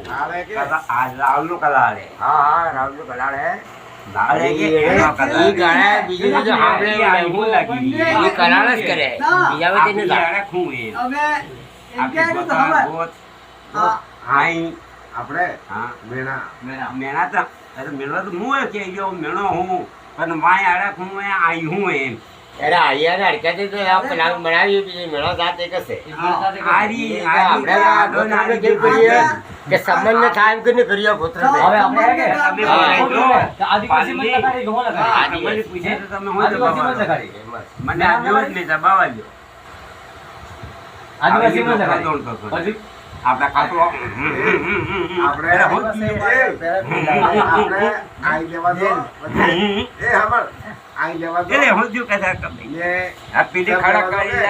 આવે કે आज राहुल नो कलाल है હા હા રાહુલ કલાળ હે लाल है के એ एनो कलाल ઈ ગાળા બીજું તો સાંભળે એવું હું લાગી એ કરાળ જ કરે બીજા વખતે આપણી નથી આડે ખૂ એ હવે એમ આપણી કે તો પોતા હવે ગોત હા હાઈ આપણે હા મેણા મેણા તો અરે મેળો તો હું કે ગયો મેળો હું પણ માય આડે ખૂ એ આઈ હું એમ અરે આયાને અડકાથી તો આ પ્લાન બનાવ્યું બીજું મેળો સાથે કશે આરી આપણે આપણે કેમ કરીએ કે સંબંધ ન થાય એમ કરીને કરીએ પુત્ર હવે આપણે હે કે તમે આદિવાસી મત લગાડી ગો લગાડી મને પૂછે તો તમે હું આદિવાસી મત જવાબ લગાડી મને આ જેવો જ નહીં દબાવા દો આદિવાસી મત પછી લગાડી આપણા કાપલો આપણે એટલે હું જ આપણે આઈ લેવા દો એ હમણ આઈ લેવા દો એટલે હું જ કહેતા કે ને આ પીલી ખાડા કાઢી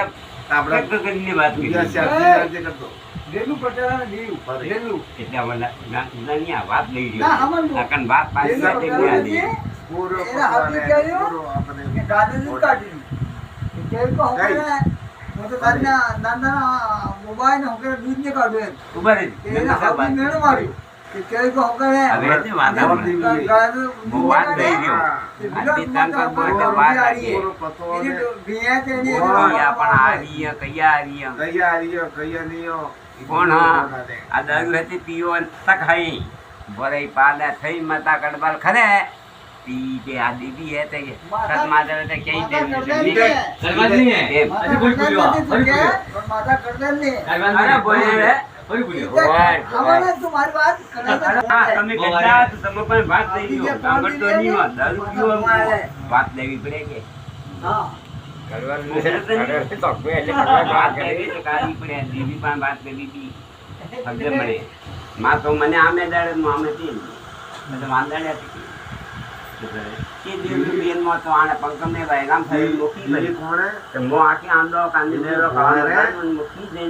આપણે આપણે વાત કરી બીજા શાસ્ત્રી રાજ્ય કરતો વેલું પટેલ અને દેવ વેલું એટલે હવે નાની આ વાત લઈ ના, રહ્યો અમન આ કન વાત પાછી વેલું તે પટેલ આલી અને પૂરો એના હાથી કહ્યું પૂરો આપણે કે દાદાજી કાઢી કે કો હકરે હું તો દાદા દાદા મોબાઈલ ને હકરે દૂધ ને કાઢું એમ ઉભા રહી એને હાથી મેળો માર્યું કે કે કો હકરે હવે તે વાત આપણે બહુ વાત લઈ રહ્યો આ પિતાન પર બોલ વાત આવી પૂરો પતો એને ને ભિયા તે ને કયા પણ આવીય કયા આવીય કયા આર્યો કયા નહીયો કોણ હા આ દારૂ હતી પીઓ તક હઈ બોરે પાડા થઈ માતા કડબાલ ખરે પી કે આ દીદી હે તે સત માતા તે કઈ દે સરવાજી હે એમ અરે બોલ બોલ્યો પણ માતા કરદે ને અરે બોલે રે બોલ બોલ્યો હવાને તું મારી વાત કરે હા તમે કહેતા તો તમે પણ વાત લઈ ગયો સાંભળતો નહીં હો દારૂ પીવો વાત લેવી પડે કે હા કરવાનું તો એટલે કરવા વાત કરવી તો કાઢી પડે દીદી પણ વાત કરી હતી સમજે મળે માં તો મને આમે દાડે આમે થી એટલે વાંદાડે હતી કે દેવ બેન માં તો આને પંકમ ને ભાઈ ગામ થઈ મોકી બીજી કોણે તો મો આખી આંદો કાંદી દેરો ખાવા મુખી દે